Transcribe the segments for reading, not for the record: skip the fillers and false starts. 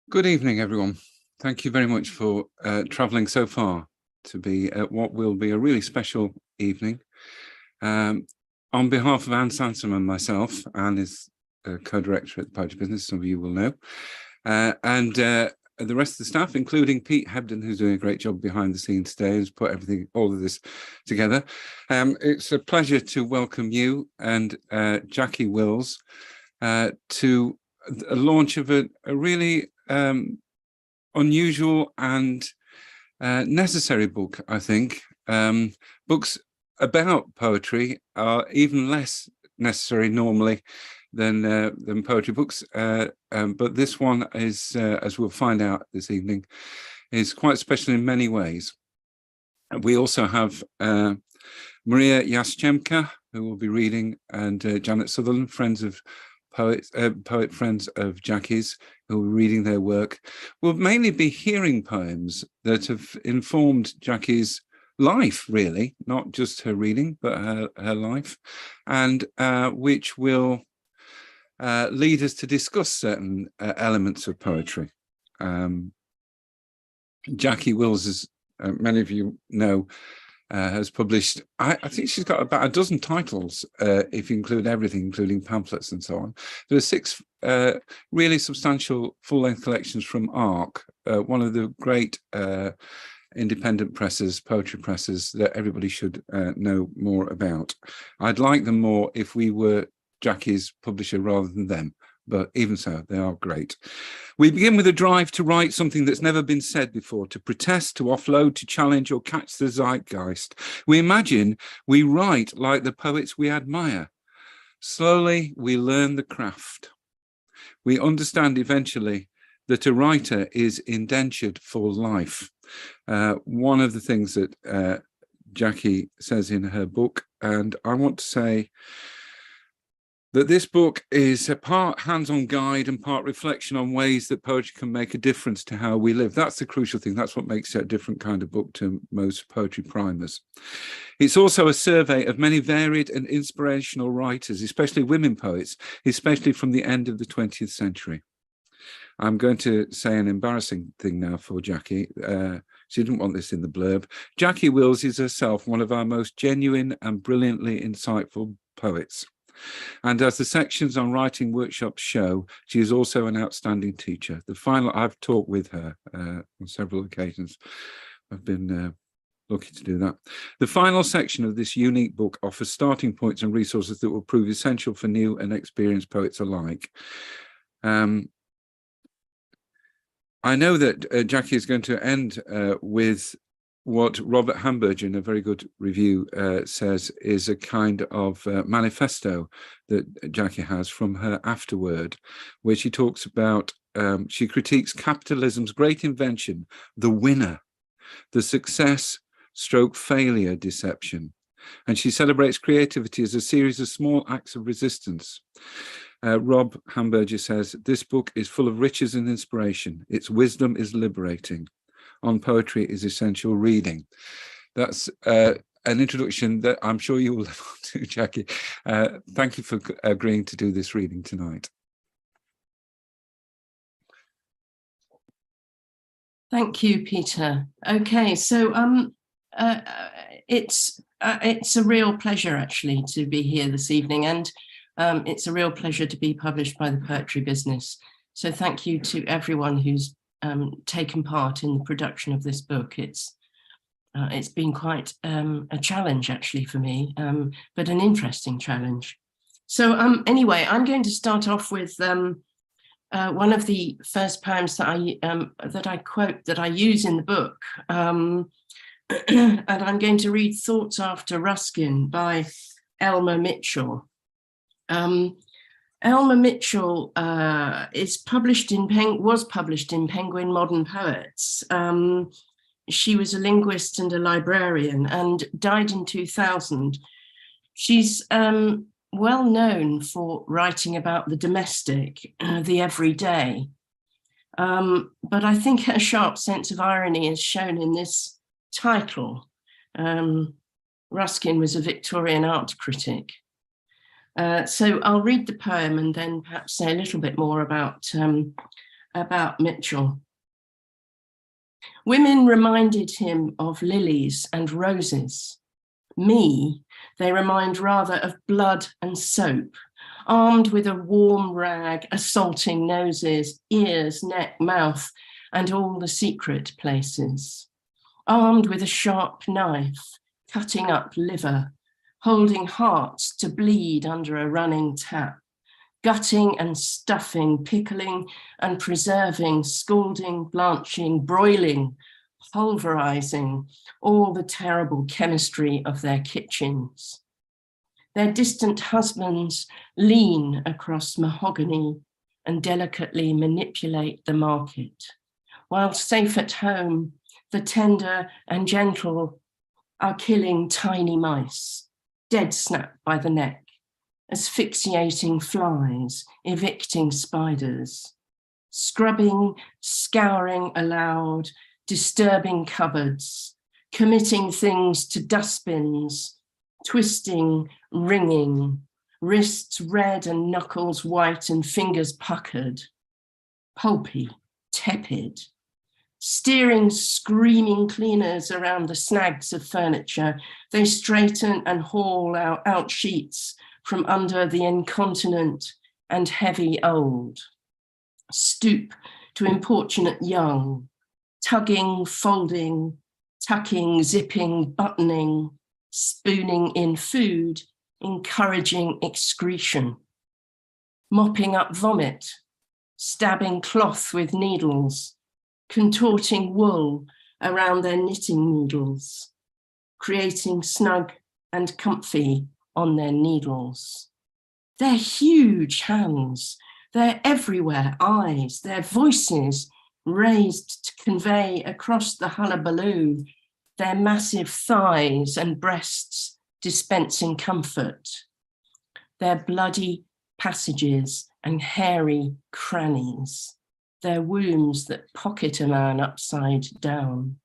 Good evening, everyone. Thank you very much for travelling so far to be at what will be a really special evening. On behalf of Anne Sansom and myself, Anne is co-director at the Poetry Business, some of you will know, and the rest of the staff, including Pete Hebden, who's doing a great job behind the scenes today, has put all of this together. It's a pleasure to welcome you and Jackie Wills to a launch of a really unusual and necessary book, I think. Books about poetry are even less necessary normally than poetry books, but this one is, as we'll find out this evening, is quite special in many ways. We also have Maria Jastrzebska, who will be reading, and Janet Sutherland, poet friends of Jackie's, who are reading their work. Will mainly be hearing poems that have informed Jackie's life, really, not just her reading, but her life, and which will lead us to discuss certain elements of poetry. Jackie Wills, as many of you know, has published, I think she's got about a dozen titles, if you include everything, including pamphlets and so on. There are 6 really substantial full-length collections from ARC, one of the great independent presses, poetry presses, that everybody should know more about. I'd like them more if we were Jackie's publisher rather than them, but even so, they are great. We begin with a drive to write something that's never been said before, to protest, to offload, to challenge or catch the zeitgeist. We imagine we write like the poets we admire. Slowly, we learn the craft. We understand eventually that a writer is indentured for life. One of the things that Jackie says in her book, and I want to say that this book is a part hands-on guide and part reflection on ways that poetry can make a difference to how we live. That's the crucial thing. That's what makes it a different kind of book to most poetry primers. It's also a survey of many varied and inspirational writers, especially women poets, especially from the end of the 20th century. I'm going to say an embarrassing thing now for Jackie. She didn't want this in the blurb. Jackie Wills is herself one of our most genuine and brilliantly insightful poets. And as the sections on writing workshops show, she is also an outstanding teacher. I've talked with her on several occasions. I've been lucky to do that. The final section of this unique book offers starting points and resources that will prove essential for new and experienced poets alike. I know that Jackie is going to end with what Robert Hamburger, in a very good review, says is a kind of manifesto that Jackie has from her afterword, where she talks about, she critiques capitalism's great invention, the winner, the success stroke failure deception. And she celebrates creativity as a series of small acts of resistance. Rob Hamburger says, this book is full of riches and inspiration. Its wisdom is liberating. On poetry is essential reading. That's an introduction that I'm sure you will live on to, Jackie. Thank you for agreeing to do this reading tonight. Thank you, Peter. Okay, so it's a real pleasure actually to be here this evening, and it's a real pleasure to be published by the Poetry Business. So thank you to everyone who's taken part in the production of this book. It's been quite a challenge actually for me, but an interesting challenge. So anyway, I'm going to start off with one of the first poems that I quote, that I use in the book, and I'm going to read Thoughts After Ruskin by Elmer Mitchell. Elmer Mitchell was published in Penguin Modern Poets. She was a linguist and a librarian and died in 2000. She's well known for writing about the domestic, the everyday. But I think her sharp sense of irony is shown in this title. Ruskin was a Victorian art critic. So I'll read the poem and then perhaps say a little bit more about about Mitchell. Women reminded him of lilies and roses. Me, they remind rather of blood and soap, armed with a warm rag, assaulting noses, ears, neck, mouth, and all the secret places. Armed with a sharp knife, cutting up liver, holding hearts to bleed under a running tap, gutting and stuffing, pickling and preserving, scalding, blanching, broiling, pulverizing, all the terrible chemistry of their kitchens. Their distant husbands lean across mahogany and delicately manipulate the market, while safe at home, the tender and gentle are killing tiny mice, dead snapped by the neck, asphyxiating flies, evicting spiders, scrubbing, scouring aloud, disturbing cupboards, committing things to dustbins, twisting, wringing, wrists red and knuckles white and fingers puckered, pulpy, tepid, steering screaming cleaners around the snags of furniture. They straighten and haul out sheets from under the incontinent and heavy old, stoop to importunate young, tugging, folding, tucking, zipping, buttoning, spooning in food, encouraging excretion, mopping up vomit, stabbing cloth with needles, contorting wool around their knitting needles, creating snug and comfy on their needles. Their huge hands, they're everywhere, eyes, their voices raised to convey across the hullabaloo, their massive thighs and breasts dispensing comfort, their bloody passages and hairy crannies, their wombs that pocket a man upside down.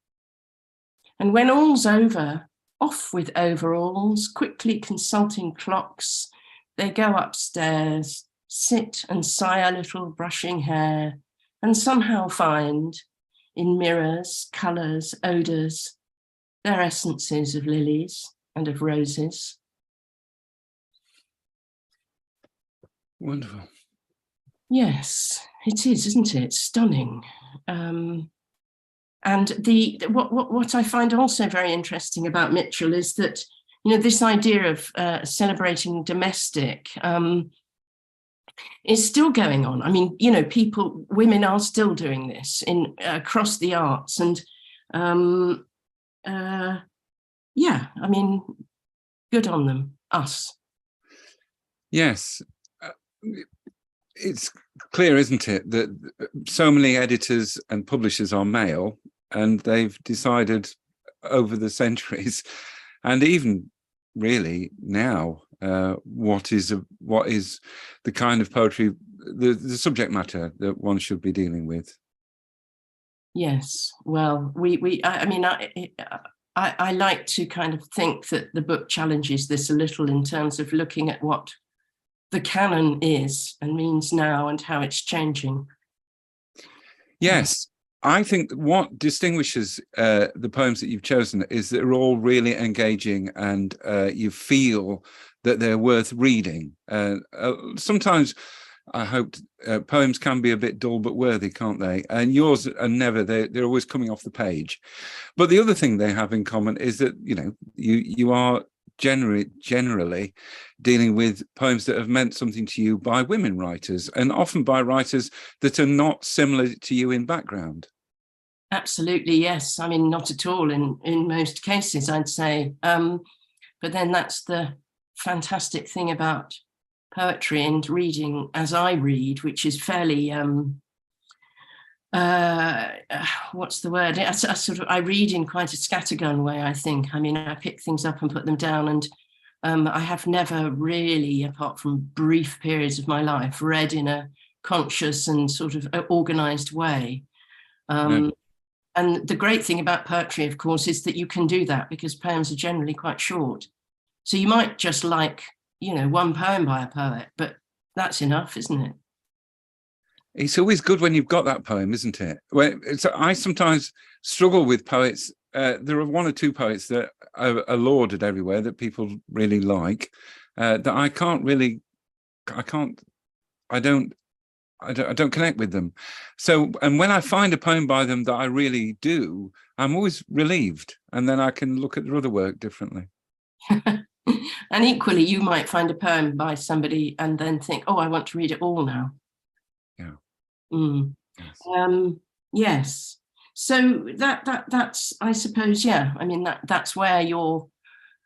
And when all's over, off with overalls, quickly consulting clocks, they go upstairs, sit and sigh a little, brushing hair, and somehow find, in mirrors, colours, odours, their essences of lilies and of roses. Wonderful. Yes, it is, isn't it? Stunning. And what I find also very interesting about Mitchell is that, you know, this idea of celebrating domestic is still going on. I mean, you know, women are still doing this across the arts, and yeah, I mean, good on them, us. Yes. It's clear, isn't it, that so many editors and publishers are male, and they've decided over the centuries, and even really now, what is the kind of poetry, the subject matter that one should be dealing with. Yes, well, I like to kind of think that the book challenges this a little in terms of looking at what the canon is and means now and how it's changing. Yes, I think what distinguishes the poems that you've chosen is that they're all really engaging, and you feel that they're worth reading. Sometimes I hope poems can be a bit dull but worthy, can't they? And yours are never, they're always coming off the page. But the other thing they have in common is that, you know, you are generally dealing with poems that have meant something to you by women writers, and often by writers that are not similar to you in background. Absolutely, yes. I mean, not at all in most cases, I'd say. But then that's the fantastic thing about poetry and reading as I read, which is fairly what's the word? I read in quite a scattergun way, I think. I mean, I pick things up and put them down, and I have never really, apart from brief periods of my life, read in a conscious and sort of organized way. And the great thing about poetry, of course, is that you can do that because poems are generally quite short. So you might just like, you know, one poem by a poet, but that's enough, isn't it? It's always good when you've got that poem, isn't it? I sometimes struggle with poets. There are one or two poets that are lauded everywhere that people really like, that I don't connect with them. So, and when I find a poem by them that I really do, I'm always relieved, and then I can look at their other work differently. And equally, you might find a poem by somebody and then think, oh, I want to read it all now. Yeah. Mm. Yes. Yes. So that's, I suppose, yeah. I mean, that's where your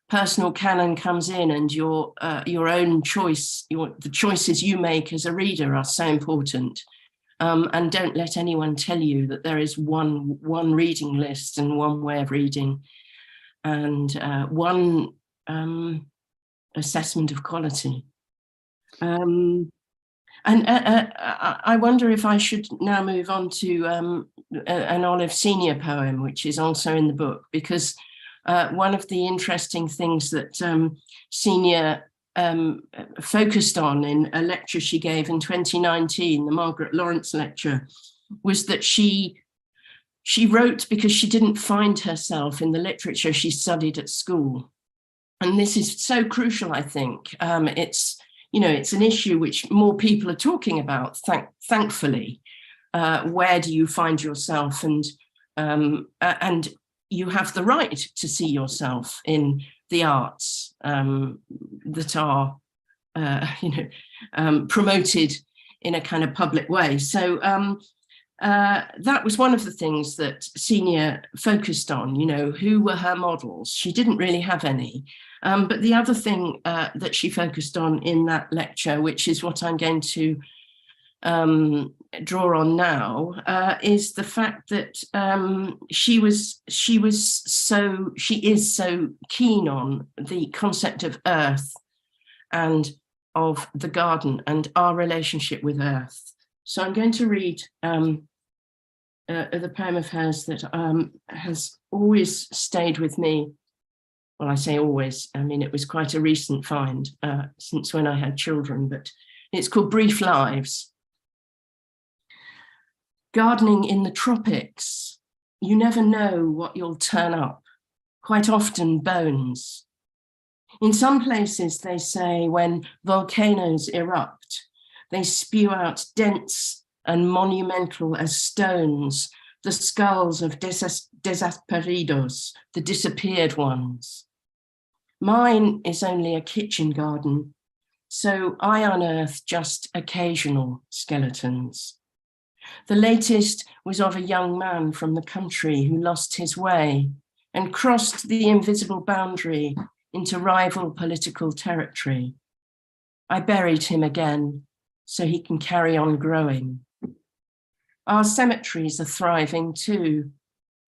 personal canon comes in, and your own choice, the choices you make as a reader are so important. And don't let anyone tell you that there is one reading list and one way of reading, and one assessment of quality. And I wonder if I should now move on to an Olive Senior poem, which is also in the book, because one of the interesting things that Senior focused on in a lecture she gave in 2019, the Margaret Lawrence lecture, was that she wrote because she didn't find herself in the literature she studied at school. And this is so crucial, I think. It's an issue which more people are talking about, thankfully. Where do you find yourself? And you have the right to see yourself in the arts that are, promoted in a kind of public way. So that was one of the things that Senior focused on, who were her models. She didn't really have any. But the other thing that she focused on in that lecture, which is what I'm going to draw on now, is the fact that she is so keen on the concept of earth and of the garden and our relationship with earth. So I'm going to read the poem of hers that has always stayed with me. Well, I say always, I mean, it was quite a recent find since when I had children, but it's called Brief Lives. Gardening in the tropics, you never know what you'll turn up, quite often bones. In some places, they say, when volcanoes erupt, they spew out dense and monumental as stones, the skulls of desaparecidos, the disappeared ones. Mine is only a kitchen garden, so I unearth just occasional skeletons. The latest was of a young man from the country who lost his way and crossed the invisible boundary into rival political territory. I buried him again so he can carry on growing. Our cemeteries are thriving too.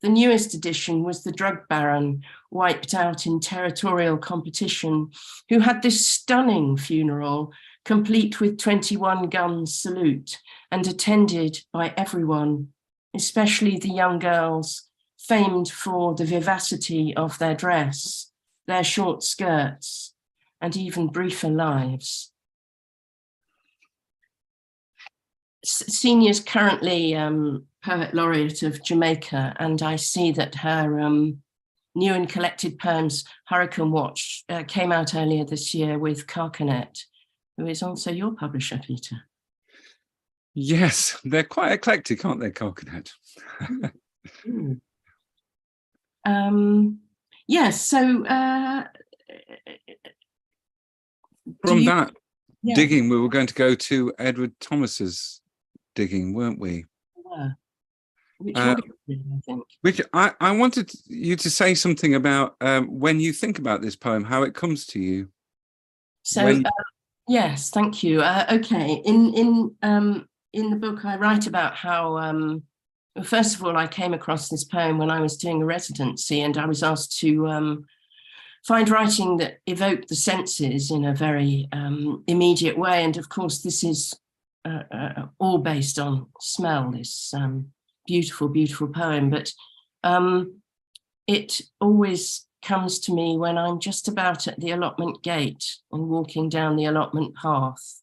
The newest addition was the drug baron, wiped out in territorial competition, who had this stunning funeral, complete with 21 guns salute and attended by everyone, especially the young girls, famed for the vivacity of their dress, their short skirts, and even briefer lives. Senior's currently Poet Laureate of Jamaica, and I see that her new and collected poems, Hurricane Watch, came out earlier this year with Carcanet, who is also your publisher, Peter. Yes, they're quite eclectic, aren't they, Carcanet? Yes, so from that digging, we were going to go to Edward Thomas's digging, weren't we? Which one, I think. Which I wanted you to say something about when you think about this poem, how it comes to you. So yes, thank you. Okay, in the book, I write about how, first of all, I came across this poem when I was doing a residency, and I was asked to find writing that evoked the senses in a very immediate way. And of course, this is all based on smell, this beautiful, beautiful poem. But it always comes to me when I'm just about at the allotment gate and walking down the allotment path.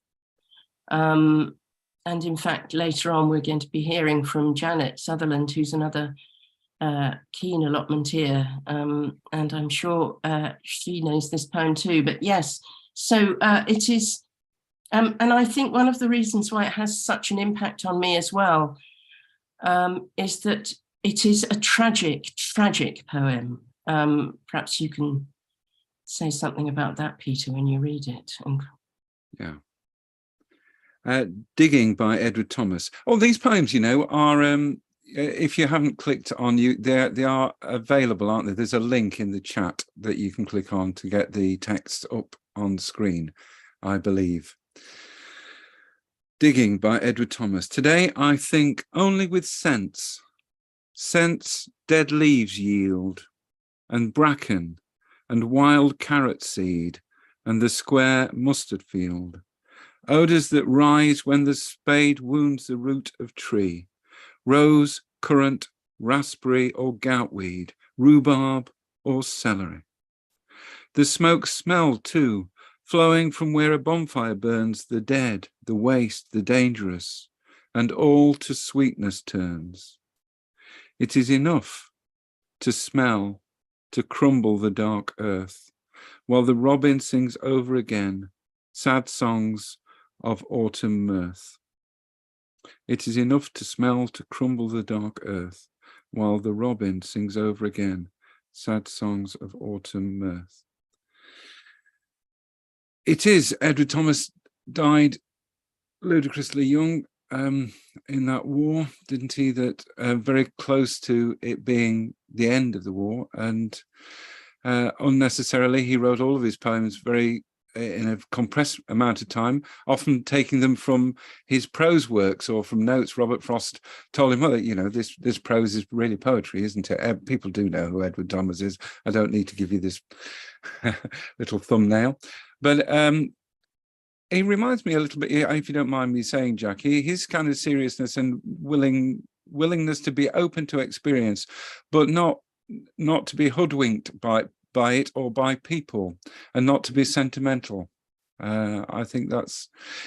and in fact, later on, we're going to be hearing from Janet Sutherland, who's another keen allotmenteer, and I'm sure she knows this poem too. But yes, so it is, and I think one of the reasons why it has such an impact on me as well is that it is a tragic poem. Perhaps you can say something about that, Peter, when you read it. Yeah. Digging by Edward Thomas. All these poems, you know, are if you haven't clicked on they are available, aren't they? There's a link in the chat that you can click on to get the text up on screen, I believe. Digging by Edward Thomas. Today I think only with sense. Sense dead leaves yield, and bracken, and wild carrot seed, and the square mustard field. Odours that rise when the spade wounds the root of tree. Rose, currant, raspberry or goutweed, rhubarb or celery. The smoke smell too, flowing from where a bonfire burns the dead, the waste, the dangerous, and all to sweetness turns. It is enough to smell, to crumble the dark earth, while the robin sings over again sad songs of autumn mirth. It is enough to smell, to crumble the dark earth, while the robin sings over again sad songs of autumn mirth. It is, Edward Thomas died ludicrously young in that war, didn't he? That very close to it being the end of the war, and unnecessarily he wrote all of his poems very in a compressed amount of time, often taking them from his prose works or from notes. Robert Frost told him, well, you know, this prose is really poetry, isn't it? People do know who Edward Thomas is. I don't need to give you this little thumbnail. But he reminds me a little bit, if you don't mind me saying, Jackie, his kind of seriousness and willingness to be open to experience, but not to be hoodwinked by it or by people, and not to be sentimental. I think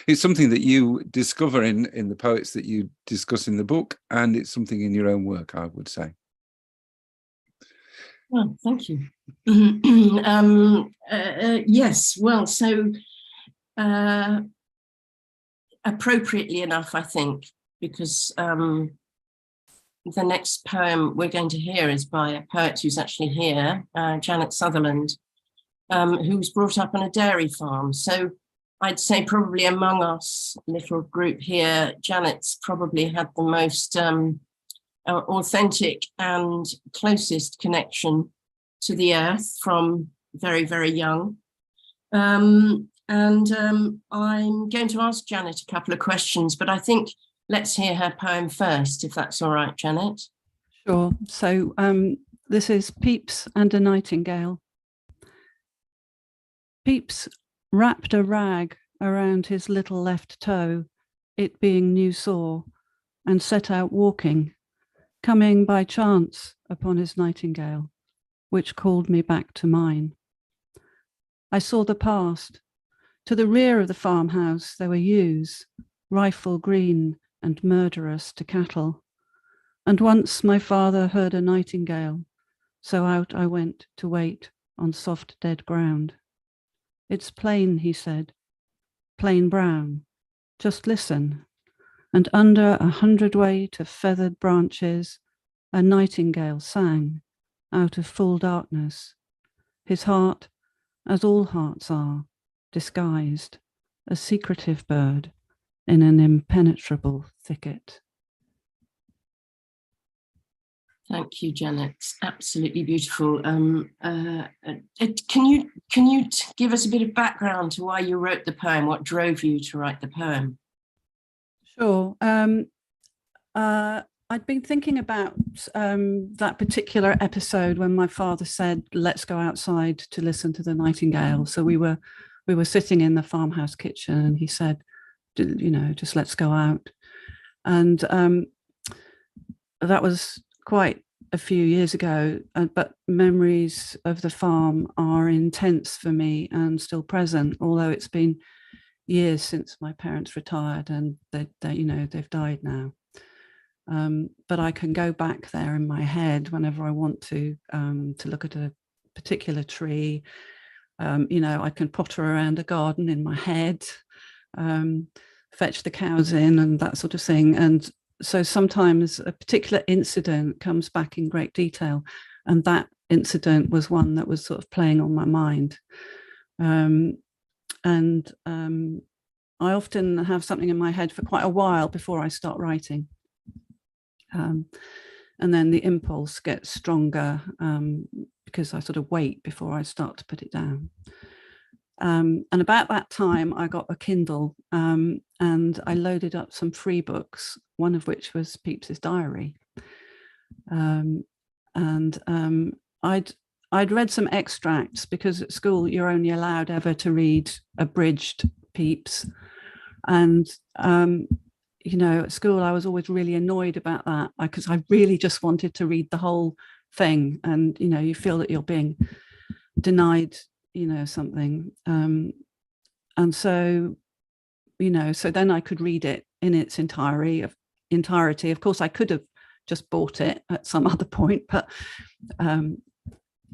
it's something that you discover in the poets that you discuss in the book, and it's something in your own work, I would say. Well, thank you. Yes, well, so appropriately enough, I think, because the next poem we're going to hear is by a poet who's actually here, Janet Sutherland, who was brought up on a dairy farm. So I'd say probably among us little group here, Janet's probably had the most authentic and closest connection to the earth from very, very young. I'm going to ask Janet a couple of questions, but I think let's hear her poem first, if that's all right, Janet. Sure. So this is Pepys and a Nightingale. Pepys wrapped a rag around his little left toe, it being new sore, and set out walking, coming by chance upon his nightingale, which called me back to mine. I saw the past. To the rear of the farmhouse there were ewes, rifle green and murderous to cattle. And once my father heard a nightingale, so out I went to wait on soft dead ground. It's plain, he said, plain brown, just listen. And under 100 weight of feathered branches, a nightingale sang out of full darkness. His heart, as all hearts are, disguised, a secretive bird in an impenetrable thicket. Thank you, Janet. It's absolutely beautiful. Can you give us a bit of background to why you wrote the poem? What drove you to write the poem? Sure. I'd been thinking about that particular episode when my father said, "Let's go outside to listen to the nightingale." So we were sitting in the farmhouse kitchen, and he said, "You know, just let's go out." And that was quite a few years ago, but memories of the farm are intense for me and still present, although it's been years since my parents retired, and they've died now. But I can go back there in my head whenever I want to look at a particular tree. I can potter around a garden in my head, fetch the cows in and that sort of thing. And so sometimes a particular incident comes back in great detail, and that incident was one that was sort of playing on my mind. I often have something in my head for quite a while before I start writing. And then the impulse gets stronger because I sort of wait before I start to put it down. And about that time, I got a Kindle and I loaded up some free books, one of which was Pepys's diary. I'd read some extracts, because at school you're only allowed ever to read abridged Pepys. And at school I was always really annoyed about that, because I really just wanted to read the whole thing, and you feel that you're being denied something, and so so then I could read it in its entirety. Of course I could have just bought it at some other point, but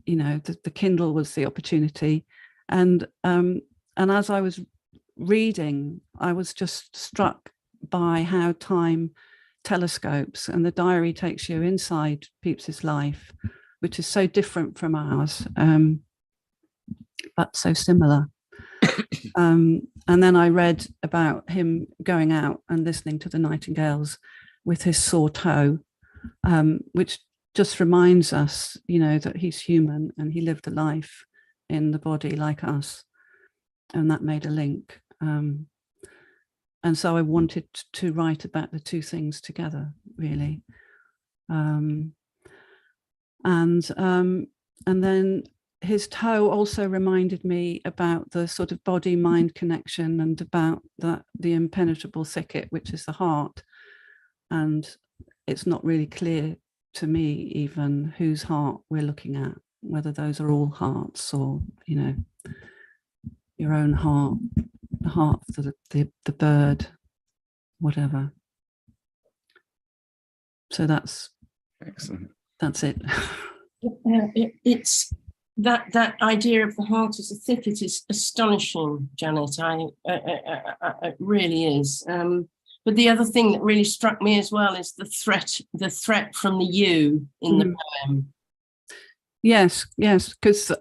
the Kindle was the opportunity. And as I was reading, I was just struck by how time telescopes, and the diary takes you inside Pepys's life, which is so different from ours, but so similar. And then I read about him going out and listening to the nightingales with his sore toe, which just reminds us, that he's human and he lived a life in the body like us, and that made a link. And so I wanted to write about the two things together, really. And then his toe also reminded me about the sort of body-mind connection, and about the impenetrable thicket, which is the heart. And it's not really clear to me even whose heart we're looking at, whether those are all hearts, or your own heart, the heart of the bird, whatever. So that's excellent. That's it. It's that idea of the heart as a thicket is astonishing, Janet. It really is. But the other thing that really struck me as well is the threat from the ewe in the poem. Yes, because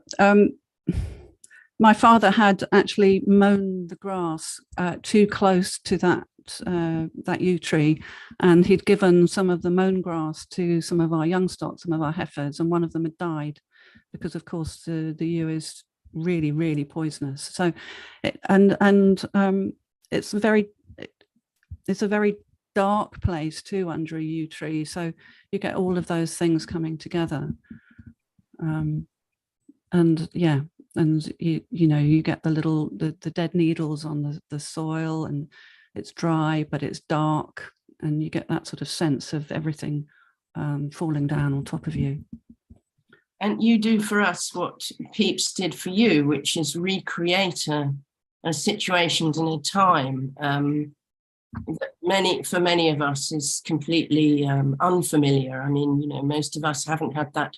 my father had actually mown the grass too close to that yew tree, and he'd given some of the mown grass to some of our young stock, some of our heifers, and one of them had died because, of course, the yew is really, really poisonous. So, it's a very dark place too, under a yew tree. So you get all of those things coming together, and you get the dead needles on the soil, and it's dry but it's dark, and you get that sort of sense of everything falling down on top of you. And you do for us what Pepys did for you, which is recreate a situation in a time that for many of us is completely unfamiliar. I mean, most of us haven't had that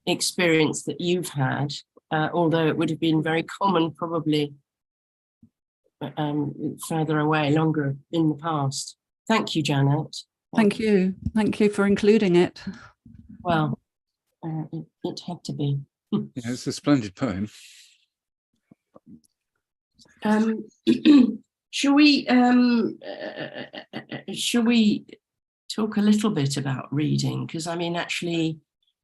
experience that you've had, although it would have been very common probably further away, longer in the past. Thank you, Janet. Thank you for including it. Well, it had to be. Yeah, it's a splendid poem. Shall we talk a little bit about reading? Because I mean, actually,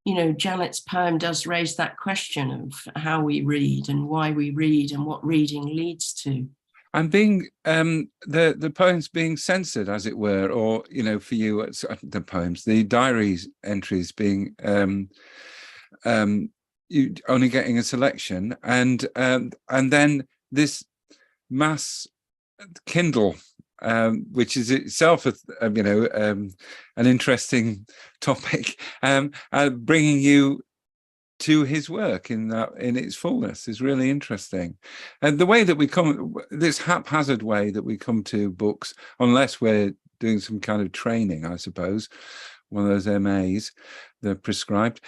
Janet's poem does raise that question of how we read and why we read and what reading leads to. And being the poems being censored, as it were, or for you, it's the diaries entries being you only getting a selection, and then this mass Kindle, which is itself an interesting topic, bringing you to his work in its fullness is really interesting. And the way that we come, this haphazard way that we come to books, unless we're doing some kind of training, I suppose, one of those MAs, the prescribed,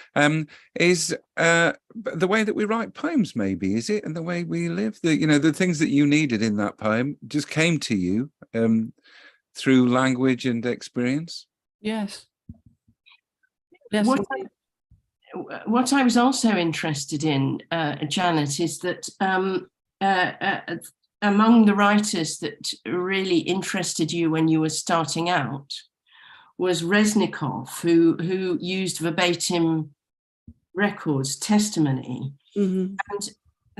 is the way that we write poems, maybe, is it? And the way we live, the things that you needed in that poem just came to you through language and experience. Yes. What I was also interested in, Janet, is that among the writers that really interested you when you were starting out was Reznikov, who used verbatim records, testimony. Mm-hmm. And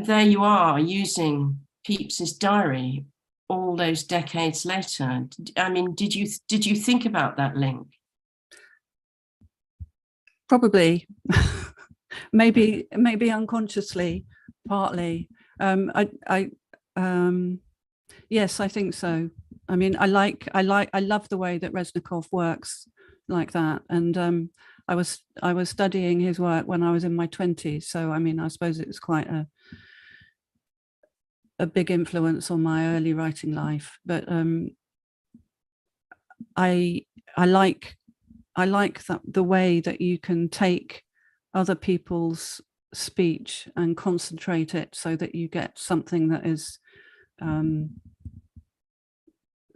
there you are using Pepys's diary all those decades later. I mean, did you think about that link? Probably, maybe unconsciously, partly. Yes, I think so. I mean, I love the way that Reznikov works like that. And I was studying his work when I was in my 20s. So, I mean, I suppose it was quite a big influence on my early writing life. But I like the way that you can take other people's speech and concentrate it so that you get something that is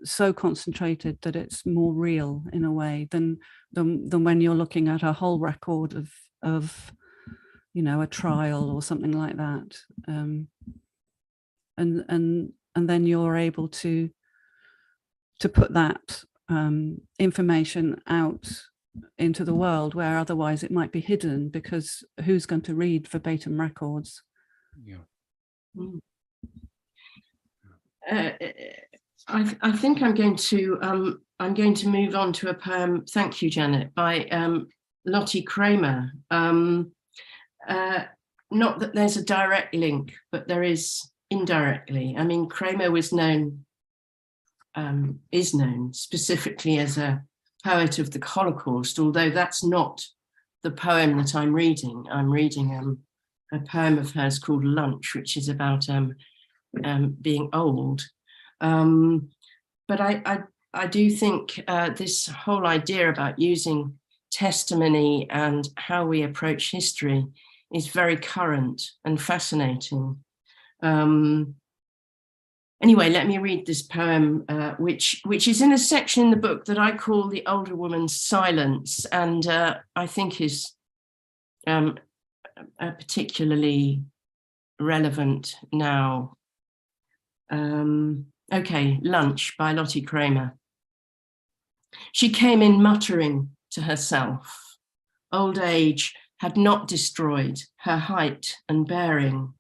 so concentrated that it's more real in a way than when you're looking at a whole record of a trial or something like that, and then you're able to put that information out into the world where otherwise it might be hidden, because who's going to read verbatim records? Yeah. I think I'm going to move on to a poem. Thank you, Janet, by Lottie Kramer. Not that there's a direct link, but there is indirectly. I mean, Kramer is known specifically as a poet of the Holocaust, although that's not the poem that I'm reading. I'm reading a poem of hers called Lunch, which is about being old. But I do think this whole idea about using testimony and how we approach history is very current and fascinating. Anyway, let me read this poem, which is in a section in the book that I call The Older Woman's Silence, and I think is particularly relevant now. Okay, Lunch by Lottie Kramer. She came in muttering to herself. Old age had not destroyed her height and bearing.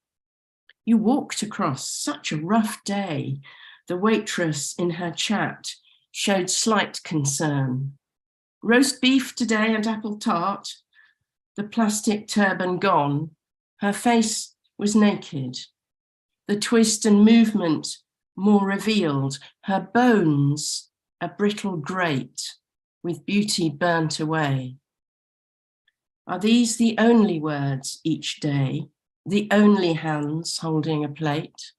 You walked across such a rough day. The waitress in her chat showed slight concern. Roast beef today and apple tart. The plastic turban gone. Her face was naked. The twist and movement more revealed. Her bones a brittle grate with beauty burnt away. Are these the only words each day? The only hands holding a plate?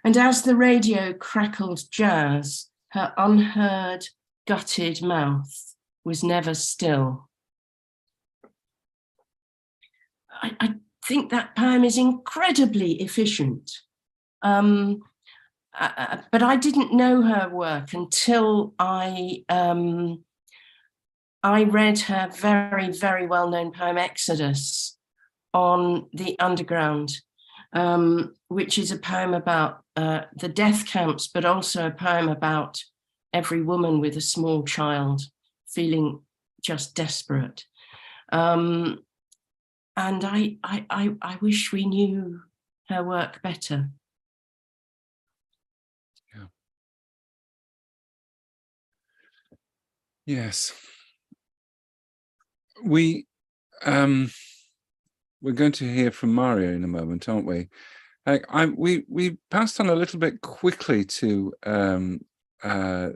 And as the radio crackled jazz, her unheard, gutted mouth was never still. I think that poem is incredibly efficient. But I didn't know her work until I read her very, very well-known poem Exodus on the Underground, which is a poem about the death camps, but also a poem about every woman with a small child feeling just desperate. And I wish we knew her work better. Yeah. Yes. We're going to hear from Mario in a moment, aren't we? We passed on a little bit quickly to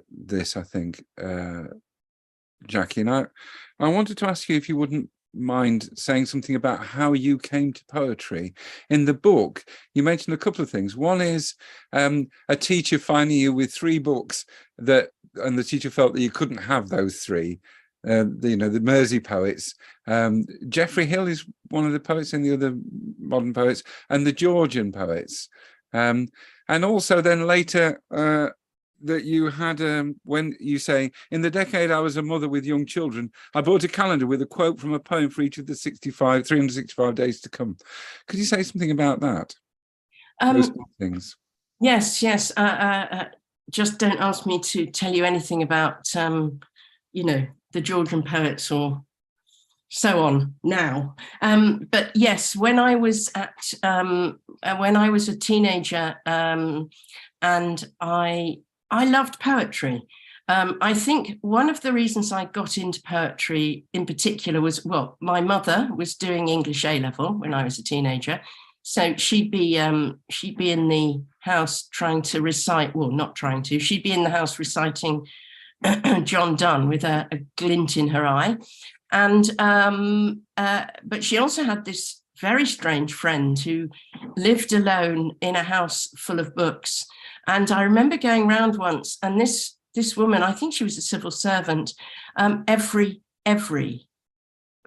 this, I think, Jackie, and I wanted to ask you if you wouldn't mind saying something about how you came to poetry. In the book, you mentioned a couple of things. One is a teacher finding you with 3 books and the teacher felt that you couldn't have those 3. The Mersey poets. Geoffrey Hill is one of the poets, and the other modern poets, and the Georgian poets. And also then later that you had, when you say, in the decade I was a mother with young children, I bought a calendar with a quote from a poem for each of the 365 days to come. Could you say something about that? Those things. Yes. Just don't ask me to tell you anything about, the Georgian poets or so on now. But yes, when I was a teenager, and I loved poetry. I think one of the reasons I got into poetry in particular was, well, my mother was doing English A-level when I was a teenager. So she'd be in the house trying to recite, well, not trying to, she'd be in the house reciting John Donne with a glint in her eye. And but she also had this very strange friend who lived alone in a house full of books. And I remember going round once, and this woman, I think she was a civil servant, every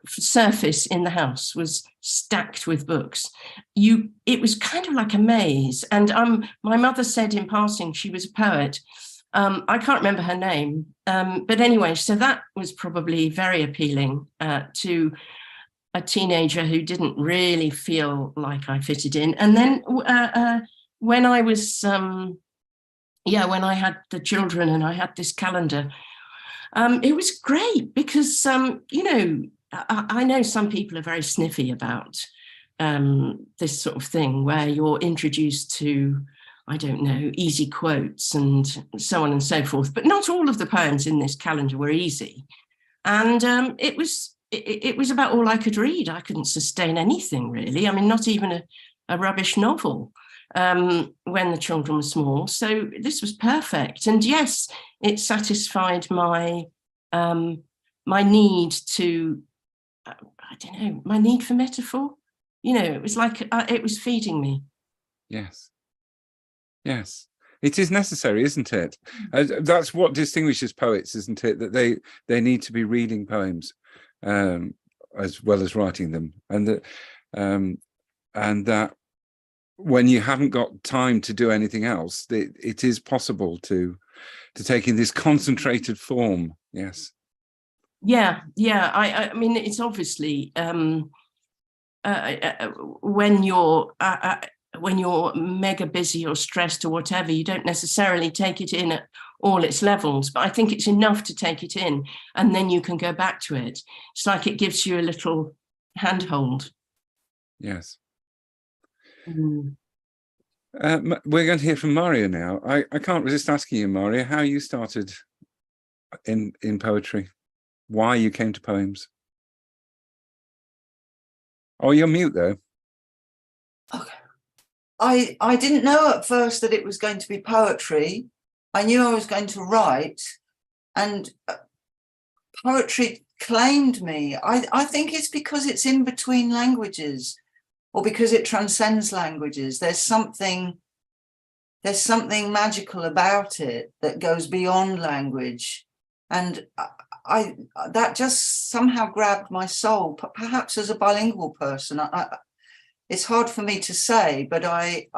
surface in the house was stacked with books. It was kind of like a maze. And my mother said in passing she was a poet. I can't remember her name, but anyway, so that was probably very appealing to a teenager who didn't really feel like I fitted in. And then when I was, when I had the children and I had this calendar, it was great because, I know some people are very sniffy about this sort of thing where you're introduced to, I don't know, easy quotes and so on and so forth. But not all of the poems in this calendar were easy. And it was about all I could read. I couldn't sustain anything, really. I mean, not even a rubbish novel when the children were small. So this was perfect. And yes, it satisfied my need to, my need for metaphor. It was like it was feeding me. Yes. Yes, it is necessary, isn't it? That's what distinguishes poets, isn't it? That they need to be reading poems as well as writing them, and that when you haven't got time to do anything else, it is possible to take in this concentrated form. Yes. Yeah. I mean, it's obviously when you're mega busy or stressed or whatever, you don't necessarily take it in at all its levels, but I think it's enough to take it in, and then you can go back to it. It's like it gives you a little handhold. Yes. We're going to hear from Maria now. I can't resist asking you, Maria, how you started in poetry, why you came to poems. Oh, you're mute though. Okay. I didn't know at first that it was going to be poetry. I knew I was going to write, and poetry claimed me. I think it's because it's in between languages, or because it transcends languages. There's something magical about it that goes beyond language, and that just somehow grabbed my soul. Perhaps as a bilingual person, it's hard for me to say, but I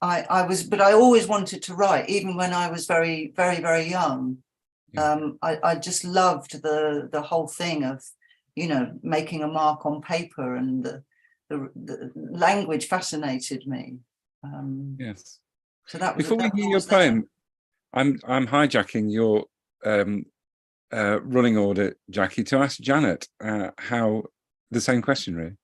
always wanted to write, even when I was very, very, very young. Yeah. I just loved the whole thing of, making a mark on paper, and the language fascinated me. Yes. So that was before we hear your poem. I'm hijacking your running order, Jackie, to ask Janet how the same question, really.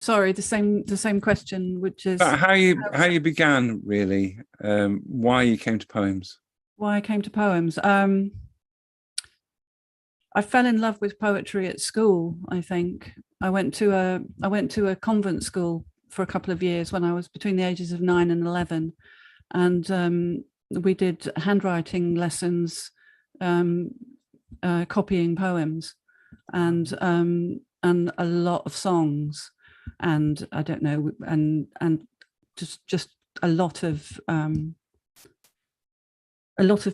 Sorry, the same question, which is how you began, really, why you came to poems. Why I came to poems. I fell in love with poetry at school. I think I went to a convent school for a couple of years when I was between the ages of 9 and 11, and we did handwriting lessons copying poems and a lot of songs, and I don't know, and just a lot of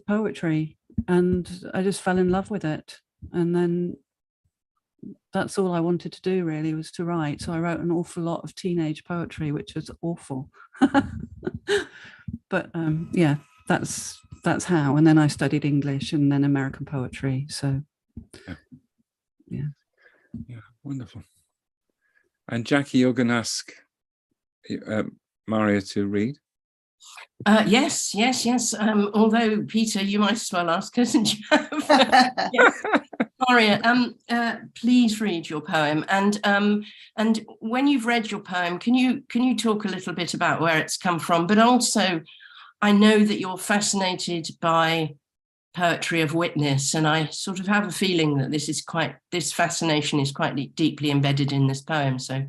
poetry, and I just fell in love with it. And then that's all I wanted to do, really, was to write. So I wrote an awful lot of teenage poetry, which was awful. But yeah, that's how. And then I studied English and then American poetry. So yeah, wonderful. And Jackie, you're going to ask Maria to read. Yes. Although, Peter, you might as well ask us. Yes. Maria, please read your poem, and when you've read your poem, can you talk a little bit about where it's come from? But also, I know that you're fascinated by poetry of witness, and I sort of have a feeling that this fascination is quite deeply embedded in this poem. So,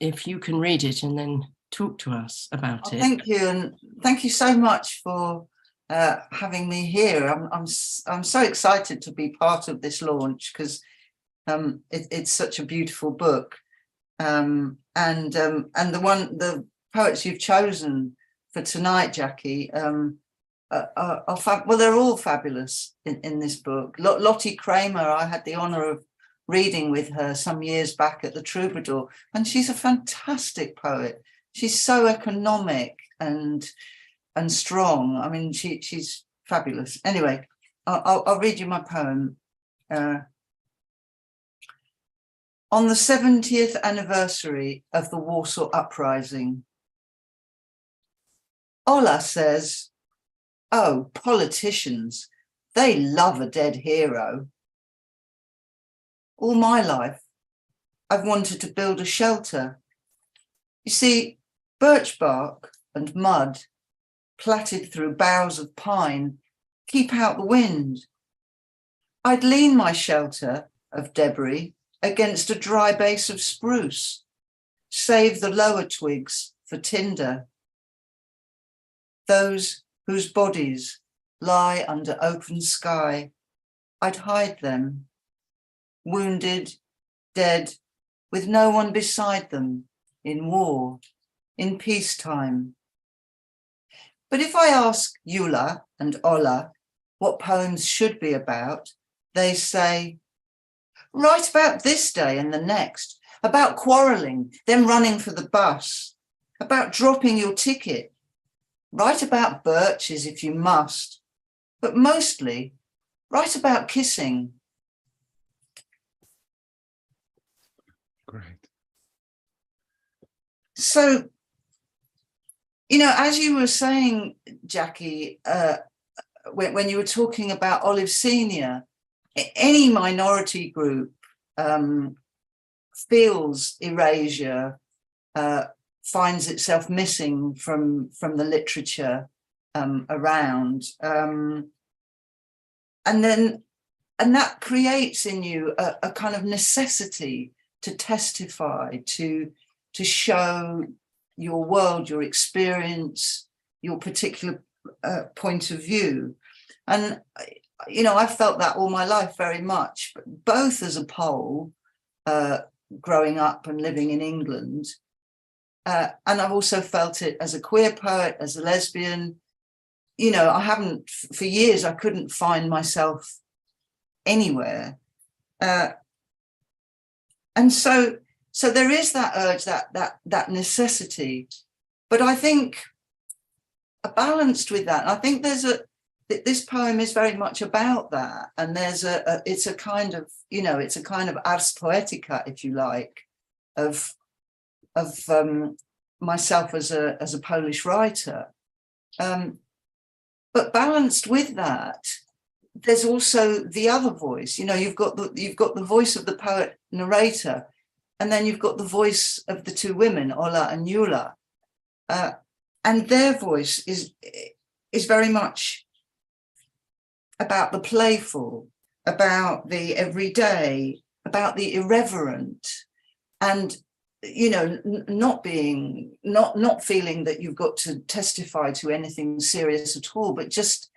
if you can read it and then talk to us about it. Thank you, and thank you so much for having me here. I'm so excited to be part of this launch, because it's such a beautiful book, and the poets you've chosen for tonight, Jackie, are well, they're all fabulous in this book. Lottie Kramer, I had the honour of reading with her some years back at the Troubadour, and she's a fantastic poet. She's so economic and strong. I mean, she's fabulous. Anyway, I'll read you my poem. On the 70th anniversary of the Warsaw Uprising, Ola says, "Oh, politicians, they love a dead hero. All my life, I've wanted to build a shelter. You see, birch bark and mud plaited through boughs of pine keep out the wind. I'd lean my shelter of debris against a dry base of spruce, save the lower twigs for tinder. Those whose bodies lie under open sky, I'd hide them, wounded, dead, with no one beside them, in war, in peacetime. But if I ask Eula and Ola what poems should be about, they say, write about this day and the next, about quarrelling, then running for the bus, about dropping your ticket. Write about birches if you must, but mostly write about kissing." Great. So, as you were saying, Jackie, when you were talking about Olive Senior, any minority group feels erasure, finds itself missing from the literature around, and that creates in you a kind of necessity to testify, to show your world, your experience, your particular point of view. And I felt that all my life very much, but both as a Pole, growing up and living in England, and I've also felt it as a queer poet, as a lesbian. I haven't, for years, I couldn't find myself anywhere. And so there is that urge, that necessity. But I think balanced with that, I think this poem is very much about that. And it's a kind of ars poetica, if you like, of myself as a Polish writer. But balanced with that, there's also the other voice. You've got the voice of the poet narrator, and then you've got the voice of the two women, Ola and Eula, and their voice is very much about the playful, about the everyday, about the irreverent, and not feeling that you've got to testify to anything serious at all, but just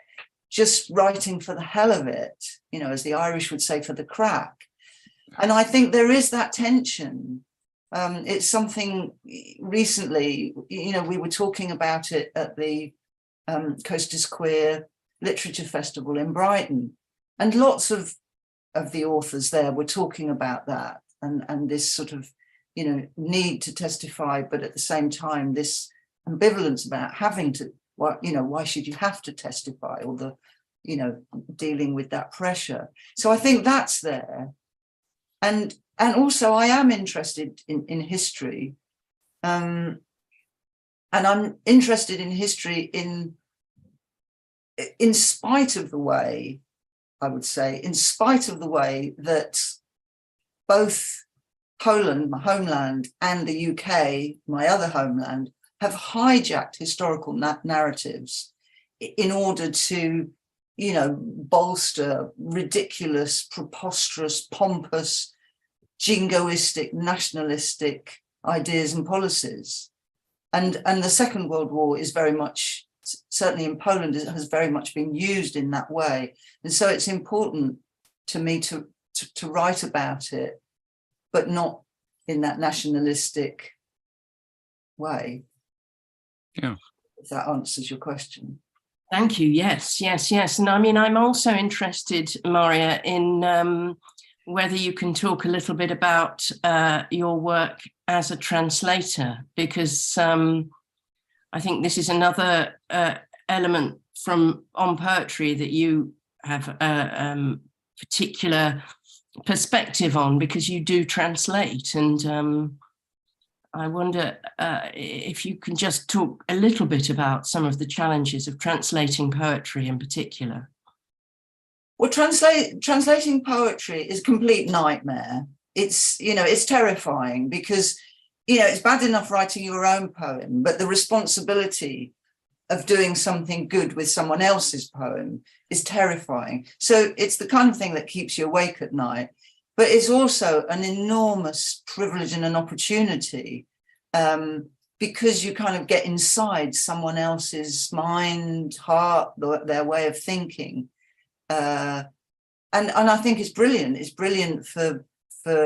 just writing for the hell of it, you know, as the Irish would say, for the crack. And I think there is that tension. It's something recently, you know, we were talking about it at the Coast is Queer Literature Festival in Brighton, and lots of the authors there were talking about that, and this sort of, you know, need to testify, but at the same time this ambivalence about having to, you know, why should you have to testify, or the, you know, dealing with that pressure. So I think that's there. And also I am interested in history, and I'm interested in history in spite of the way, I would say, in spite of the way that both Poland, my homeland, and the UK, my other homeland, have hijacked historical narratives in order to, you know, bolster ridiculous, preposterous, pompous, jingoistic, nationalistic ideas and policies. And the Second World War is very much, certainly in Poland, it has very much been used in that way. And so it's important to me to write about it, but not in that nationalistic way. Yeah. If that answers your question. Thank you. Yes. And I mean, I'm also interested, Maria, in whether you can talk a little bit about your work as a translator, because I think this is another element on poetry that you have a particular perspective on, because you do translate. And I wonder if you can just talk a little bit about some of the challenges of translating poetry in particular. Well, translating poetry is a complete nightmare. It's, you know, it's terrifying because, you know, it's bad enough writing your own poem, but the responsibility of doing something good with someone else's poem is terrifying. So it's the kind of thing that keeps you awake at night, but it's also an enormous privilege and an opportunity, because you kind of get inside someone else's mind, heart, their way of thinking. And I think it's brilliant. It's brilliant for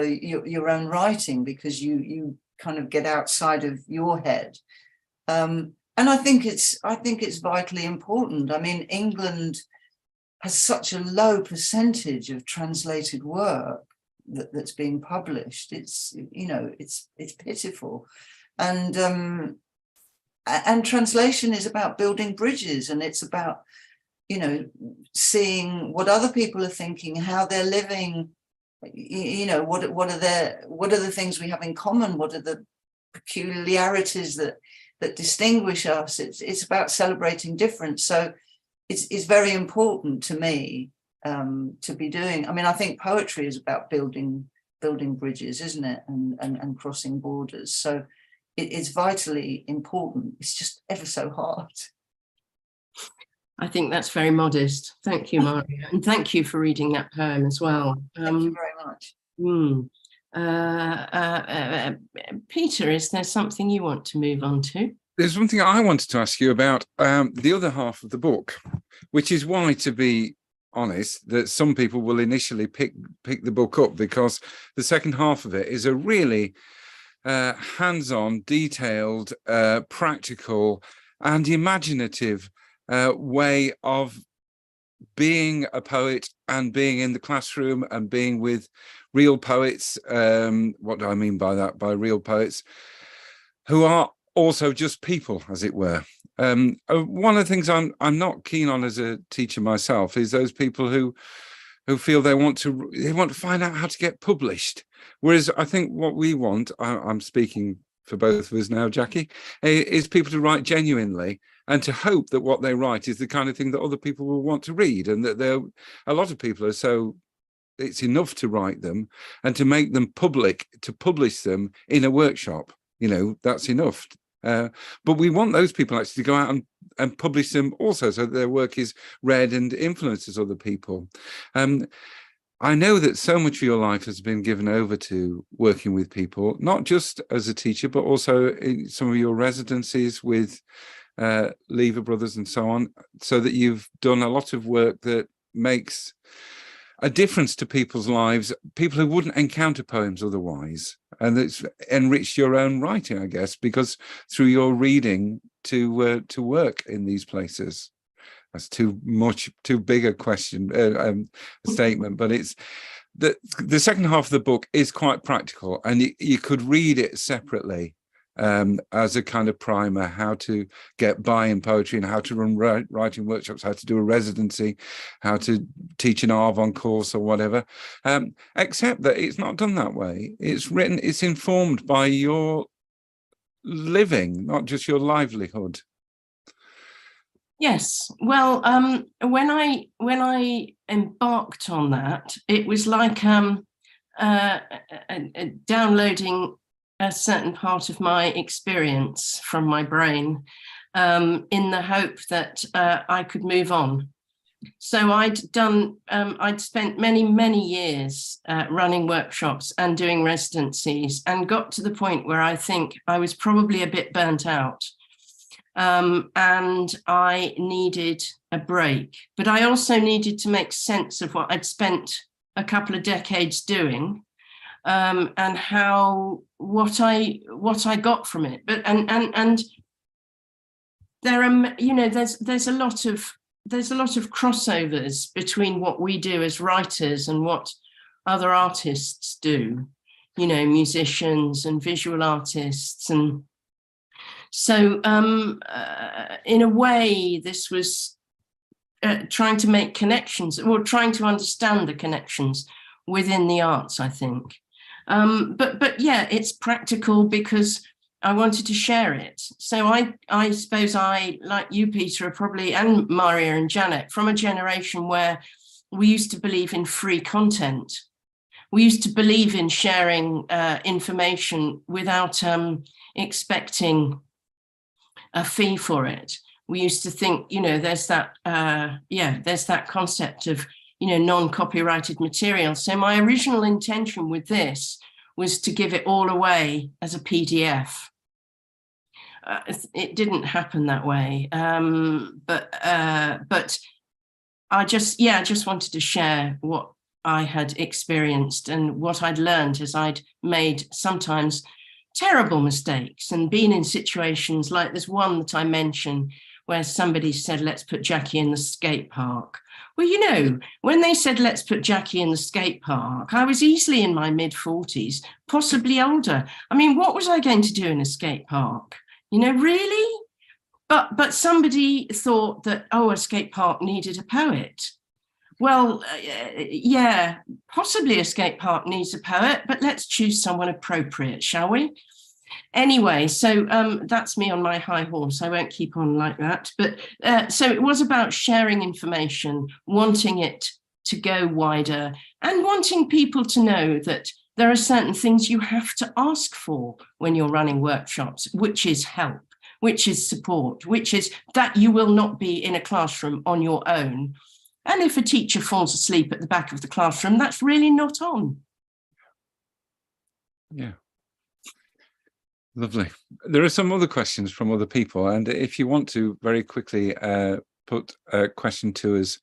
your own writing, because you kind of get outside of your head. And I think it's vitally important. I mean, England has such a low percentage of translated work that's being published. It's, you know, it's pitiful. And translation is about building bridges, and it's about, you know, seeing what other people are thinking, how they're living, you know, what are the things we have in common, what are the peculiarities that distinguish us. It's about celebrating difference. So it's very important to me to be doing. I mean, I think poetry is about building bridges, isn't it, and crossing borders. So it's vitally important. It's just ever so hard. I think that's very modest. Thank you, Maria. And thank you for reading that poem as well. Thank you very much. Peter, is there something you want to move on to? There's one thing I wanted to ask you about the other half of the book, which is why, to be honest, that some people will initially pick the book up, because the second half of it is a really hands-on, detailed, practical and imaginative way of being a poet and being in the classroom and being with real poets. What do I mean by that? By real poets who are also just people, as it were. One of the things I'm not keen on as a teacher myself is those people who feel they want to find out how to get published. Whereas I think what we want, I'm speaking for both of us now, Jackie, is people to write genuinely and to hope that what they write is the kind of thing that other people will want to read, and that a lot of people are so, it's enough to write them and to make them public, to publish them in a workshop, you know, that's enough. But we want those people actually to go out and publish them also, so that their work is read and influences other people. I know that so much of your life has been given over to working with people, not just as a teacher, but also in some of your residencies with Lever Brothers and so on, so that you've done a lot of work that makes a difference to people's lives, people who wouldn't encounter poems otherwise. And it's enriched your own writing, I guess, because through your reading to work in these places. That's too big a question, statement, but it's the second half of the book is quite practical, and you could read it separately as a kind of primer, how to get by in poetry and how to run writing workshops, how to do a residency, how to teach an Arvon course or whatever, except that it's not done that way. It's informed by your living, not just your livelihood. Yes, well, when I embarked on that, it was like downloading a certain part of my experience from my brain, in the hope that I could move on. So I'd spent many years running workshops and doing residencies, and got to the point where I think I was probably a bit burnt out. And I needed a break, but I also needed to make sense of what I'd spent a couple of decades doing, and what I got from it. But and there are, you know, there's a lot of crossovers between what we do as writers and what other artists do, you know, musicians and visual artists. And so in a way, this was trying to make connections, or trying to understand the connections within the arts, I think. But yeah, it's practical because I wanted to share it. So I suppose I, like you, Peter, are probably, and Maria and Janet, from a generation where we used to believe in free content. We used to believe in sharing information without expecting a fee for it. We used to think, you know, there's that concept of, you know, non-copyrighted material. So my original intention with this was to give it all away as a PDF. It didn't happen that way, but I just wanted to share what I had experienced and what I'd learned as I'd made sometimes terrible mistakes and been in situations like there's one that I mentioned where somebody said, let's put Jackie in the skate park. Well, you know, when they said, let's put Jackie in the skate park, I was easily in my mid-40s, possibly older. I mean, what was I going to do in a skate park? You know, really? But somebody thought that, oh, a skate park needed a poet. Well, yeah, possibly a skate park needs a poet, but let's choose someone appropriate, shall we? Anyway, so that's me on my high horse. I won't keep on like that. But so it was about sharing information, wanting it to go wider, and wanting people to know that there are certain things you have to ask for when you're running workshops, which is help, which is support, which is that you will not be in a classroom on your own. And if a teacher falls asleep at the back of the classroom, that's really not on. Yeah. Lovely. There are some other questions from other people, and if you want to very quickly put a question to us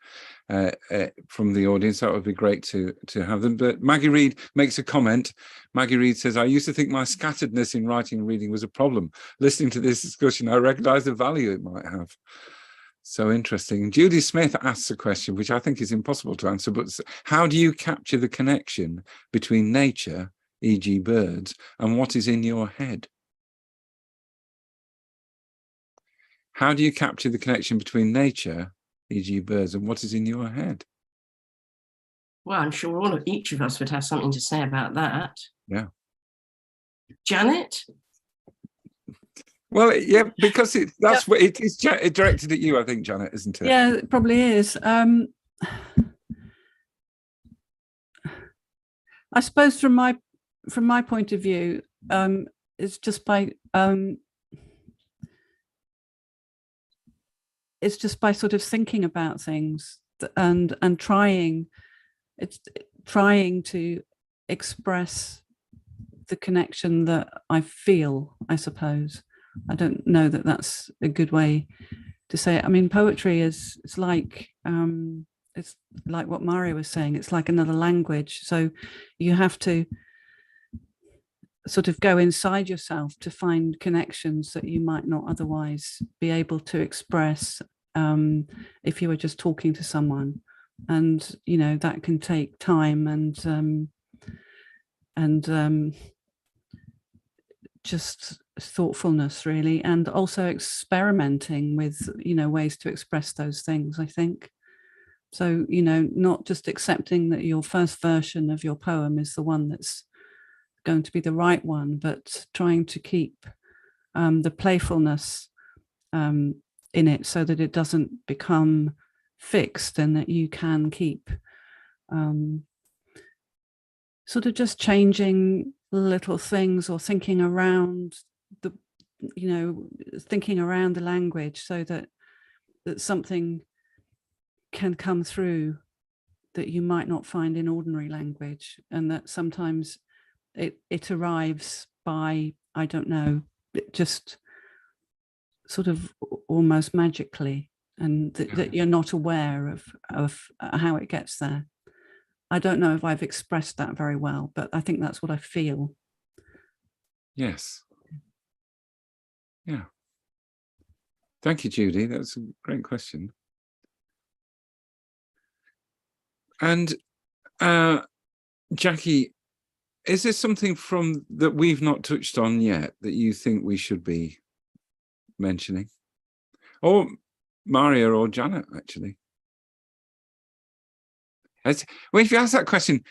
from the audience, that would be great to have them. But Maggie Reed makes a comment. Maggie Reed says, I used to think my scatteredness in writing and reading was a problem. Listening to this discussion, I recognise the value it might have. So interesting. Judy Smith asks a question, which I think is impossible to answer, but how do you capture the connection between nature, e.g. birds, and what is in your head? How do you capture the connection between nature, e.g. birds, and what is in your head? Well, I'm sure each of us would have something to say about that. Yeah. Janet? Well, yeah, because that's what it is directed at you, I think, Janet, isn't it? Yeah, it probably is. I suppose from my point of view, it's just by sort of thinking about things and trying to express the connection that I feel, I suppose. I don't know that that's a good way to say it. I mean, poetry is, it's like what Mario was saying, it's like another language. So you have to sort of go inside yourself to find connections that you might not otherwise be able to express if you were just talking to someone. And, you know, that can take time and just thoughtfulness, really, and also experimenting with, you know, ways to express those things, I think. So, you know, not just accepting that your first version of your poem is the one that's going to be the right one, but trying to keep the playfulness in it so that it doesn't become fixed, and that you can keep sort of just changing little things or thinking around the, you know, thinking around the language so that something can come through that you might not find in ordinary language, and that sometimes it arrives by, I don't know, just sort of almost magically, and that you're not aware of how it gets there. I don't know if I've expressed that very well, but I think that's what I feel. Yes. Yeah. Thank you, Judy. That's a great question. And Jackie, is there something from that we've not touched on yet that you think we should be mentioning? Or Maria or Janet, actually? Well, if you ask that question,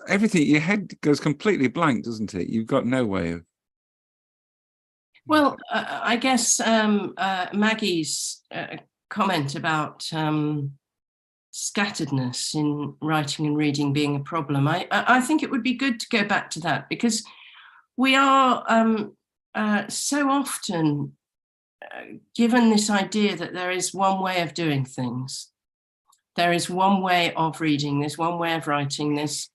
everything, your head goes completely blank, doesn't it? You've got no way of... Well, I guess Maggie's comment about scatteredness in writing and reading being a problem, I think it would be good to go back to that, because we are so often given this idea that there is one way of doing things. There is one way of reading, there's one way of writing, there's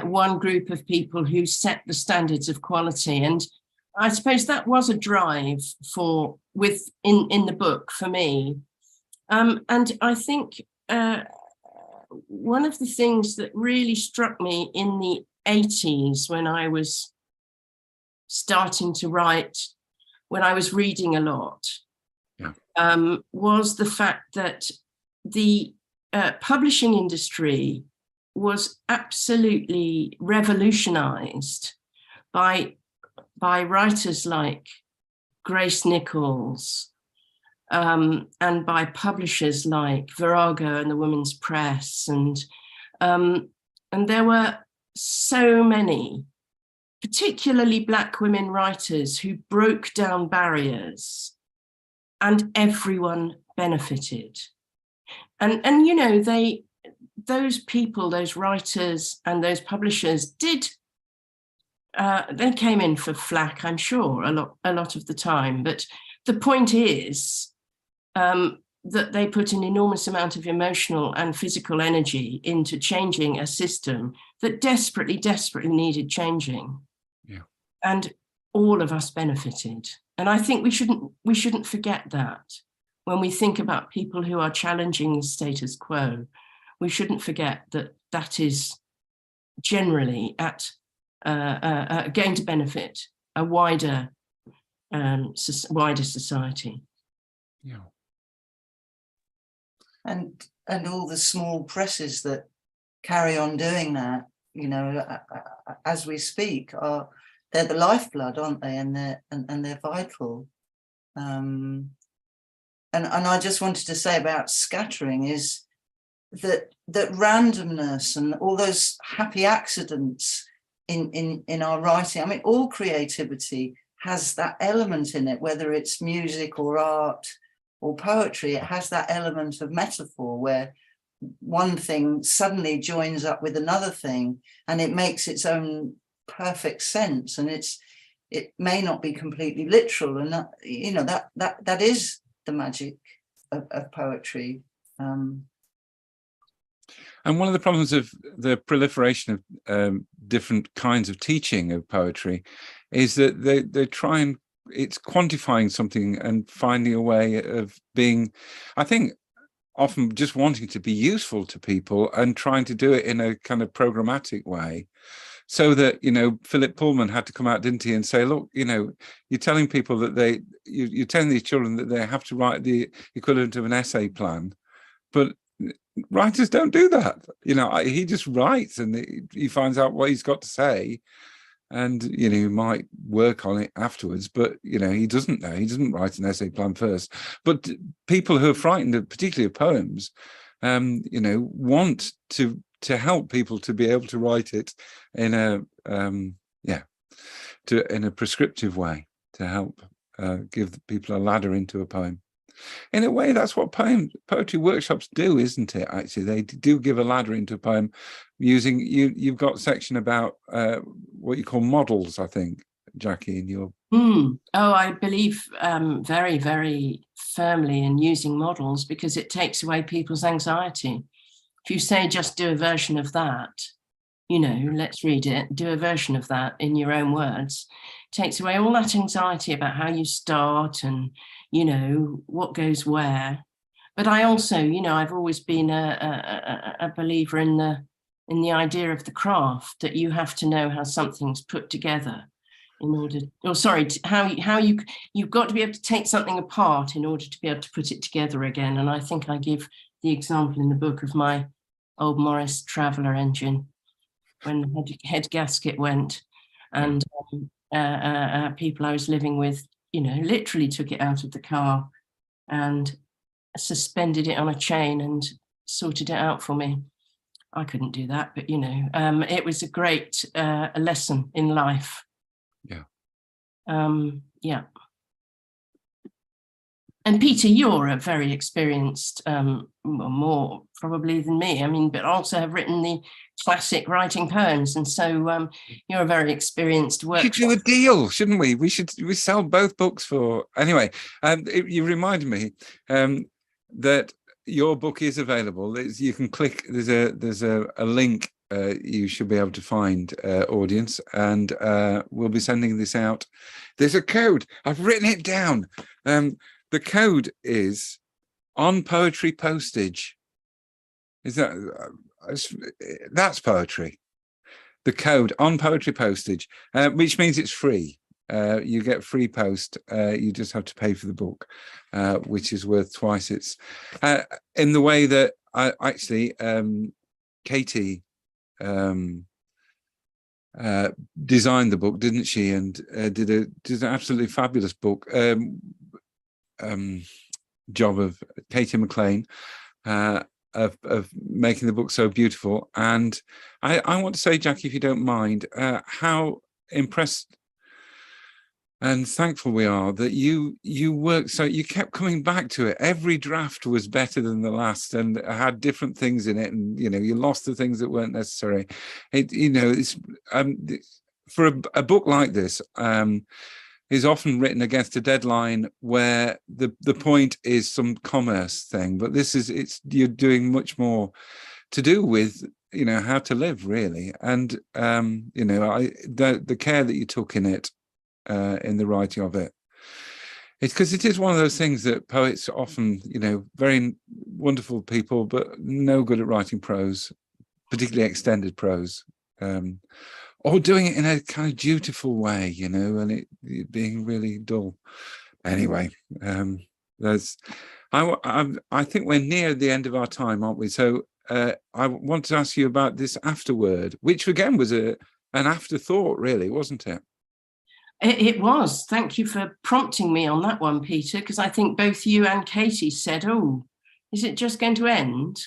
one group of people who set the standards of quality. And I suppose that was a drive in the book for me. And I think one of the things that really struck me in the 80s when I was starting to write, when I was reading a lot, was the fact that the publishing industry was absolutely revolutionized by writers like Grace Nichols, and by publishers like Virago and the Women's Press, and there were so many, particularly Black women writers, who broke down barriers, and everyone benefited. And you know, those people, those writers and those publishers did, they came in for flack, I'm sure, a lot of the time. But the point is that they put an enormous amount of emotional and physical energy into changing a system that desperately, desperately needed changing. Yeah. And all of us benefited. And I think we shouldn't forget that. When we think about people who are challenging the status quo, we shouldn't forget that that is generally going to benefit a wider society. Yeah. And all the small presses that carry on doing that, you know, as we speak, they're the lifeblood, aren't they? And they're vital. And I just wanted to say about scattering is that randomness and all those happy accidents in our writing, I mean, all creativity has that element in it, whether it's music or art or poetry, it has that element of metaphor where one thing suddenly joins up with another thing and it makes its own perfect sense. And it may not be completely literal, and that, you know, that is the magic of poetry. And one of the problems of the proliferation of different kinds of teaching of poetry is that they try and it's quantifying something and finding a way of being, I think, often just wanting to be useful to people and trying to do it in a kind of programmatic way. So that, you know, Philip Pullman had to come out, didn't he, and say, look, you know, you're telling people that you're telling these children that they have to write the equivalent of an essay plan, but writers don't do that. You know, he just writes and he finds out what he's got to say, and, you know, he might work on it afterwards, but, you know, he doesn't know. He doesn't write an essay plan first. But people who are frightened, particularly of poems, you know, want to help people to be able to write it in a in a prescriptive way, to help give people a ladder into a poem. In a way, that's what poetry workshops do, isn't it? Actually, they do give a ladder into a poem using you've got a section about what you call models, I think, Jackie, in your Oh, I believe very, very firmly in using models, because it takes away people's anxiety. If you say just do a version of that, you know, let's read it, do a version of that in your own words, takes away all that anxiety about how you start and, you know, what goes where. But I also, you know, I've always been a believer in the idea of the craft, that you have to know how something's put together in order, you've got to be able to take something apart in order to be able to put it together again. And I think I give the example in the book of my old Morris Traveller engine, when the head gasket went, and people I was living with, you know, literally took it out of the car and suspended it on a chain and sorted it out for me. I couldn't do that, but, you know, it was a great lesson in life. Yeah. And Peter, you're a very experienced, more probably than me, I mean, but also have written the classic writing poems. And so you're a very experienced workshop. We should do a deal, shouldn't we? We sell both books for, anyway, you reminded me that your book is available. You can click, there's a link you should be able to find, audience, and we'll be sending this out. There's a code, I've written it down. The code is on poetry postage. Is that's poetry? The code on poetry postage, which means it's free. You get free post. You just have to pay for the book, which is worth twice its. In the way that Katie designed the book, didn't she? And did an absolutely fabulous book. Job of Katie McLean of making the book so beautiful. And I want to say, Jackie, if you don't mind, how impressed and thankful we are that you worked, so you kept coming back to it. Every draft was better than the last and had different things in it, and, you know, you lost the things that weren't necessary. You know, it's for a book like this, is often written against a deadline where the point is some commerce thing, but this is, you're doing much more to do with, you know, how to live, really. And you know, the care that you took in it, in the writing of it, it's because it is one of those things that poets often, you know, very wonderful people, but no good at writing prose, particularly extended prose. Or doing it in a kind of dutiful way, you know, and it being really dull. Anyway, I think we're near the end of our time, aren't we? So I want to ask you about this afterword, which again was an afterthought, really, wasn't it? It was. Thank you for prompting me on that one, Peter, because I think both you and Katie said, oh, is it just going to end?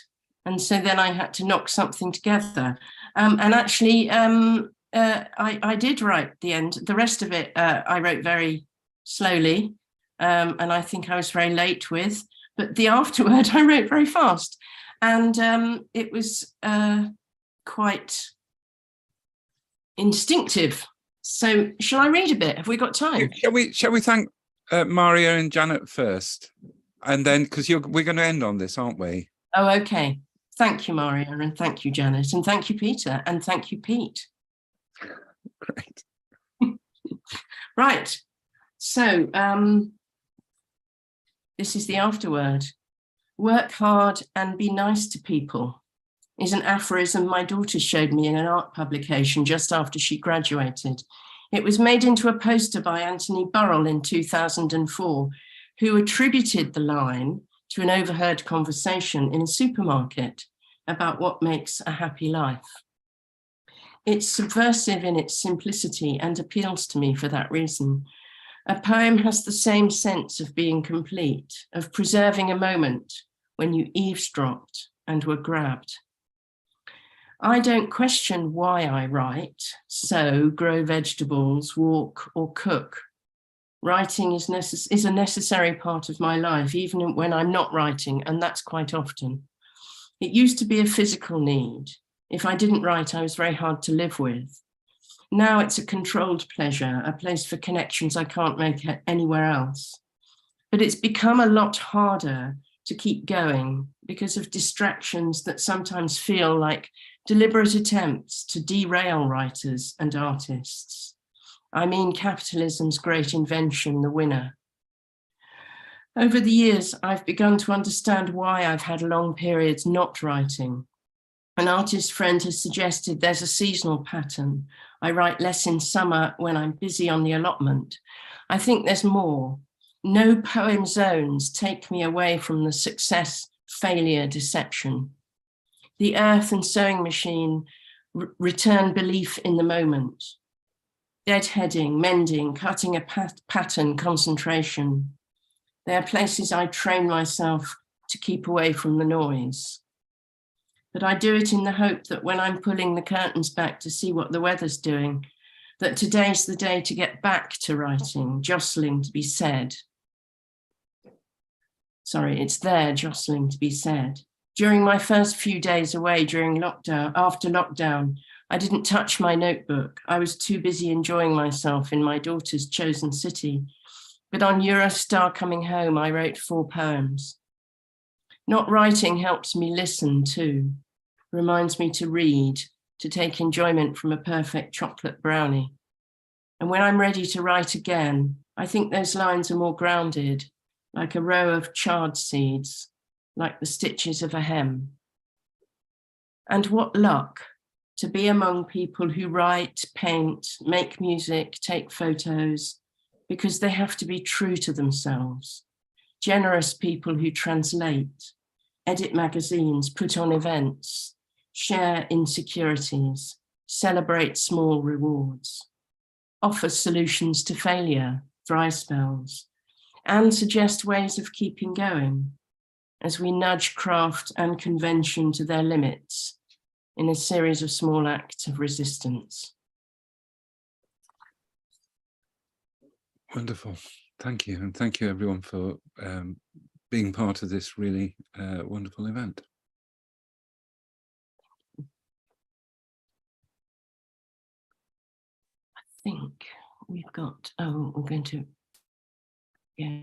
And so then I had to knock something together. And actually, I did write the end. The rest of it I wrote very slowly, and I think I was very late with, but the afterword I wrote very fast. And it was quite instinctive. So shall I read a bit? Have we got time? Shall we thank Maria and Janet first? And then, because we're going to end on this, aren't we? Oh, okay. Thank you, Maria, and thank you, Janet, and thank you, Peter, and thank you, Pete. Great. Right. So this is the afterword. Work hard and be nice to people is an aphorism my daughter showed me in an art publication just after she graduated. It was made into a poster by Anthony Burrell in 2004, who attributed the line to an overheard conversation in a supermarket about what makes a happy life. It's subversive in its simplicity and appeals to me for that reason. A poem has the same sense of being complete, of preserving a moment when you eavesdropped and were grabbed. I don't question why I write, sew, grow vegetables, walk, or cook. Writing is a necessary part of my life, even when I'm not writing, and that's quite often. It used to be a physical need. If I didn't write, I was very hard to live with. Now it's a controlled pleasure, a place for connections I can't make anywhere else. But it's become a lot harder to keep going because of distractions that sometimes feel like deliberate attempts to derail writers and artists. I mean capitalism's great invention, the winner. Over the years, I've begun to understand why I've had long periods not writing. An artist friend has suggested there's a seasonal pattern. I write less in summer when I'm busy on the allotment. I think there's more. No poem zones take me away from the success, failure, deception. The earth and sewing machine return belief in the moment. Deadheading, mending, cutting a pattern, concentration. They are places I train myself to keep away from the noise. But I do it in the hope that when I'm pulling the curtains back to see what the weather's doing, that today's the day to get back to writing, jostling to be said. Sorry, it's there, jostling to be said. During my first few days away after lockdown, I didn't touch my notebook. I was too busy enjoying myself in my daughter's chosen city. But on Eurostar coming home, I wrote 4 poems. Not writing helps me listen too, reminds me to read, to take enjoyment from a perfect chocolate brownie. And when I'm ready to write again, I think those lines are more grounded, like a row of chard seeds, like the stitches of a hem. And what luck to be among people who write, paint, make music, take photos, because they have to be true to themselves. Generous people who translate, edit magazines, put on events, share insecurities, celebrate small rewards, offer solutions to failure, dry spells, and suggest ways of keeping going as we nudge craft and convention to their limits in a series of small acts of resistance. Wonderful. Thank you. And thank you everyone for being part of this really wonderful event. I think we've got, we're going to, yeah.